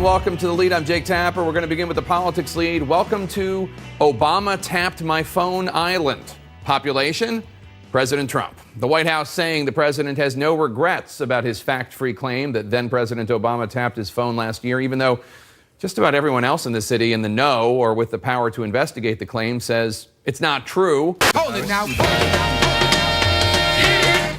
Welcome to The Lead. I'm Jake Tapper. We're going to begin with the politics lead. Welcome to Obama Tapped My Phone Island. Population? President Trump. The White House saying the president has no regrets about his fact-free claim that then-President Obama tapped his phone last year, even though just about everyone else in the city in the know or with the power to investigate the claim says it's not true. Hold it now.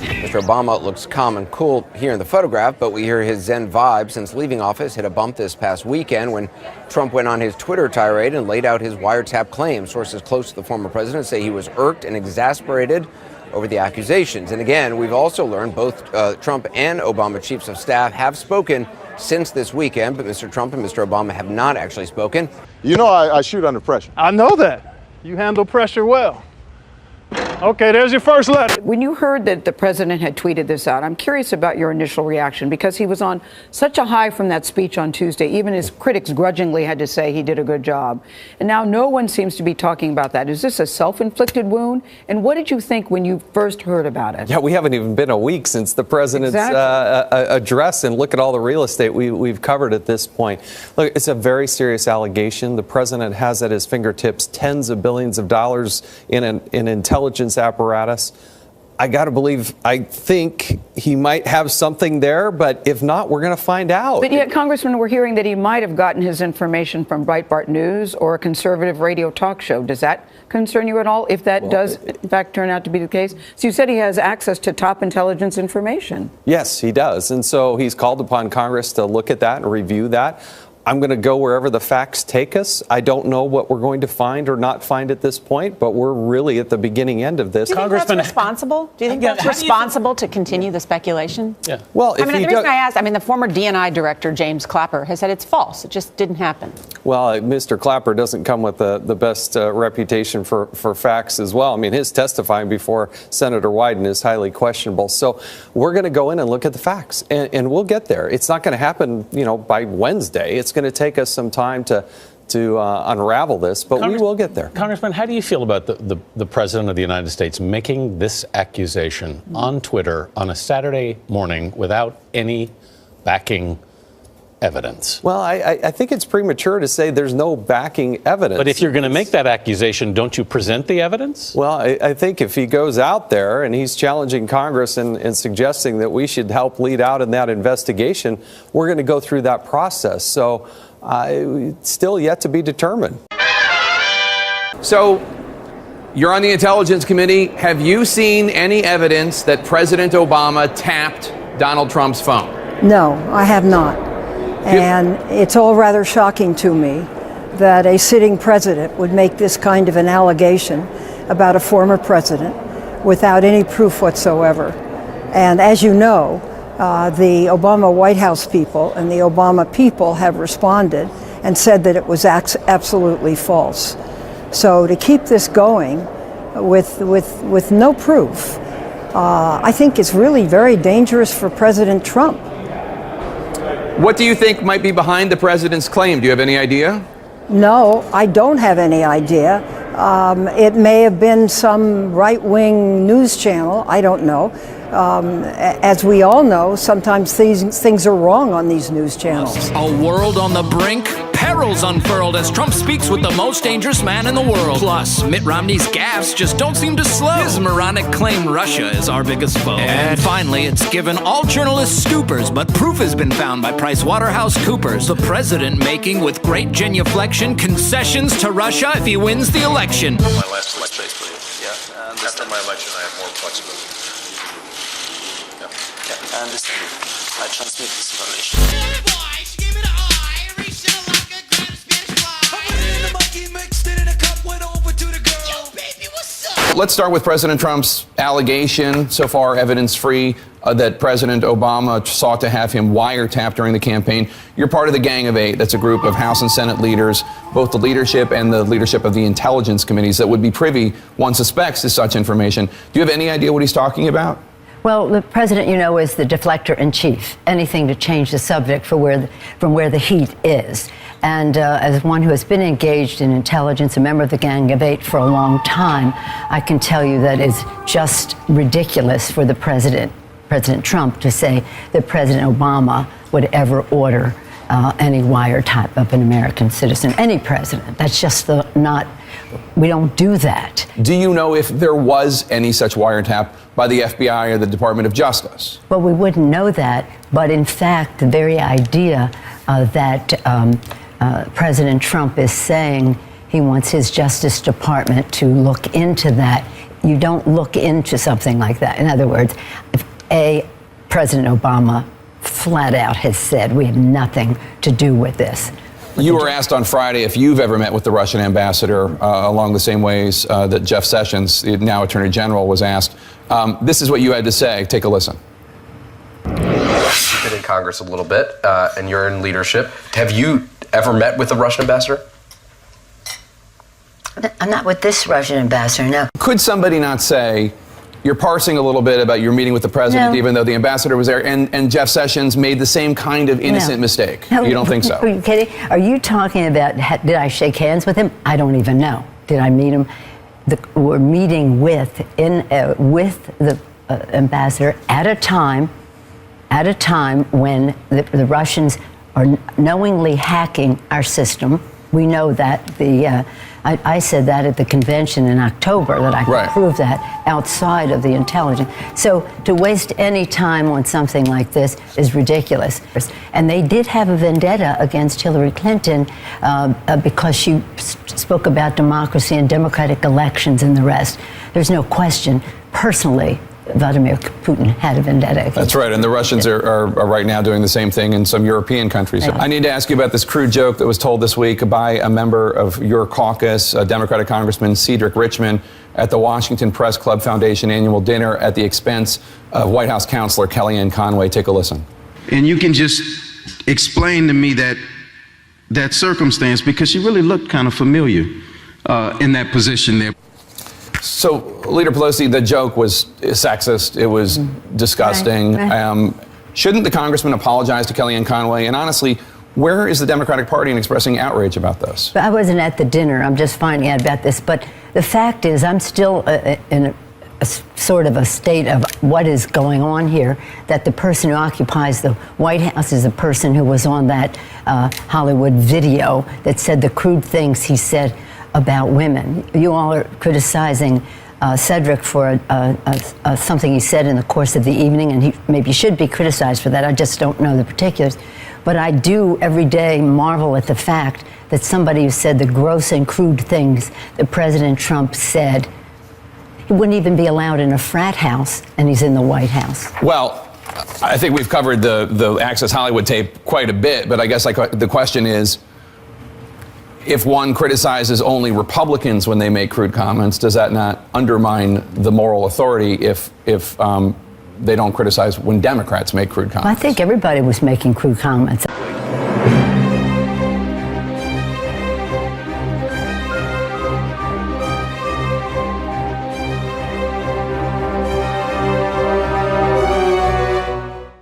Mr. Obama looks calm and cool here in the photograph, but we hear his zen vibe since leaving office hit a bump this past weekend when Trump went on his Twitter tirade and laid out his wiretap claim. Sources close to the former president say he was irked and exasperated over the accusations. And again, we've also learned both Trump and Obama chiefs of staff have spoken since this weekend, but Mr. Trump and Mr. Obama have not actually spoken. You know I shoot under pressure. I know that. You handle pressure well. Okay, there's your first letter. When you heard that the president had tweeted this out, I'm curious about your initial reaction, because he was on such a high from that speech on Tuesday. Even his critics grudgingly had to say he did a good job. And now no one seems to be talking about that. Is this a self-inflicted wound? And what did you think when you first heard about it? Yeah, we haven't even been a week since the president's address, and look at all the real estate we've covered at this point. Look, it's a very serious allegation. The president has at his fingertips tens of billions of dollars in intelligence apparatus. I got to believe, I think he might have something there, but if not, we're going to find out. But yet, Congressman, we're hearing that he might have gotten his information from Breitbart News or a conservative radio talk show. Does that concern you at all, if that does, in fact, turn out to be the case? So you said he has access to top intelligence information. Yes, he does. And so he's called upon Congress to look at that and review that. I'm going to go wherever the facts take us. I don't know what we're going to find or not find at this point, but we're really at the beginning end of this. Do you think that's responsible? Do you think that's responsible to continue the speculation? Yeah. Well, the reason I asked, the former DNI director, James Clapper, has said it's false. It just didn't happen. Well, Mr. Clapper doesn't come with the best reputation for facts as well. I mean, his testifying before Senator Wyden is highly questionable. So we're going to go in and look at the facts, and we'll get there. It's not going to happen, by Wednesday. It's going to take us some time to unravel this, but we will get there. Congressman, how do you feel about the President of the United States making this accusation on Twitter on a Saturday morning without any backing evidence? Well, I think it's premature to say there's no backing evidence. But if you're going to make that accusation, don't you present the evidence? Well, I think if he goes out there and he's challenging Congress and suggesting that we should help lead out in that investigation, we're going to go through that process. So it's still yet to be determined. So you're on the Intelligence Committee. Have you seen any evidence that President Obama tapped Donald Trump's phone? No, I have not. And it's all rather shocking to me that a sitting president would make this kind of an allegation about a former president without any proof whatsoever. And as you know, the Obama White House people and the Obama people have responded and said that it was absolutely false. So to keep this going with no proof, I think it's really very dangerous for President Trump. What do you think might be behind the president's claim? Do you have any idea? No, I don't have any idea. It may have been some right-wing news channel. I don't know. As we all know, sometimes things are wrong on these news channels. A world on the brink, perils unfurled as Trump speaks with the most dangerous man in the world. Plus, Mitt Romney's gaffes just don't seem to slow. His moronic claim Russia is our biggest foe. And finally, it's given all journalists scoopers, but proof has been found by PricewaterhouseCoopers. The president making, with great genuflection, concessions to Russia if he wins the election. My last election, please. Yeah. After my election, I have more flexibility. Yeah, I understand. I transmit this information. Let's start with President Trump's allegation, so far evidence-free, that President Obama sought to have him wiretapped during the campaign. You're part of the Gang of Eight. That's a group of House and Senate leaders, both the leadership and the leadership of the intelligence committees, that would be privy, one suspects, to such information. Do you have any idea what he's talking about? Well, the president, is the deflector in chief. Anything to change the subject from where the heat is. And as one who has been engaged in intelligence, a member of the Gang of Eight for a long time, I can tell you that it's just ridiculous for the President Trump, to say that President Obama would ever order any wiretap of an American citizen, any president. That's just we don't do that. Do you know if there was any such wiretap by the FBI or the Department of Justice? Well, we wouldn't know that, but in fact, the very idea that President Trump is saying he wants his Justice Department to look into that, you don't look into something like that. In other words, if President Obama flat out has said we have nothing to do with this. You were asked on Friday if you've ever met with the Russian ambassador along the same ways that Jeff Sessions, the now Attorney General, was asked. This is what you had to say. Take a listen. You've been in Congress a little bit, and you're in leadership. Have you ever met with the Russian ambassador? I'm not with this Russian ambassador, no. Could somebody not say, you're parsing a little bit about your meeting with the president, even though the ambassador was there, and Jeff Sessions made the same kind of innocent mistake? No. You don't think so? Are you kidding? Are you talking about, did I shake hands with him? I don't even know. Did I meet him? We're meeting with the ambassador at a time when the Russians are knowingly hacking our system. We know that. I said that at the convention in October, that I could prove that outside of the intelligence. So to waste any time on something like this is ridiculous. And they did have a vendetta against Hillary Clinton because she spoke about democracy and democratic elections and the rest. There's no question, personally, Vladimir Putin had a vendetta. That's right, and the Russians are right now doing the same thing in some European countries. I need to ask you about this crude joke that was told this week by a member of your caucus, Democratic Congressman Cedric Richmond, at the Washington Press Club Foundation annual dinner at the expense of White House counselor Kellyanne Conway. Take a listen. And you can just explain to me that circumstance, because she really looked kind of familiar in that position there. So, Leader Pelosi, the joke was sexist. It was disgusting. Shouldn't the congressman apologize to Kellyanne Conway? And honestly, where is the Democratic Party in expressing outrage about this? I wasn't at the dinner. I'm just finding out about this. But the fact is, I'm still in a sort of a state of what is going on here, that the person who occupies the White House is the person who was on that Hollywood video that said the crude things he said about women. You all are criticizing Cedric for something he said in the course of the evening, and he maybe should be criticized for that. I just don't know the particulars. But I do every day marvel at the fact that somebody who said the gross and crude things that President Trump said, he wouldn't even be allowed in a frat house, and he's in the White House. Well, I think we've covered the Access Hollywood tape quite a bit, but I guess the question is, if one criticizes only Republicans when they make crude comments, does that not undermine the moral authority if they don't criticize when Democrats make crude comments? I think everybody was making crude comments.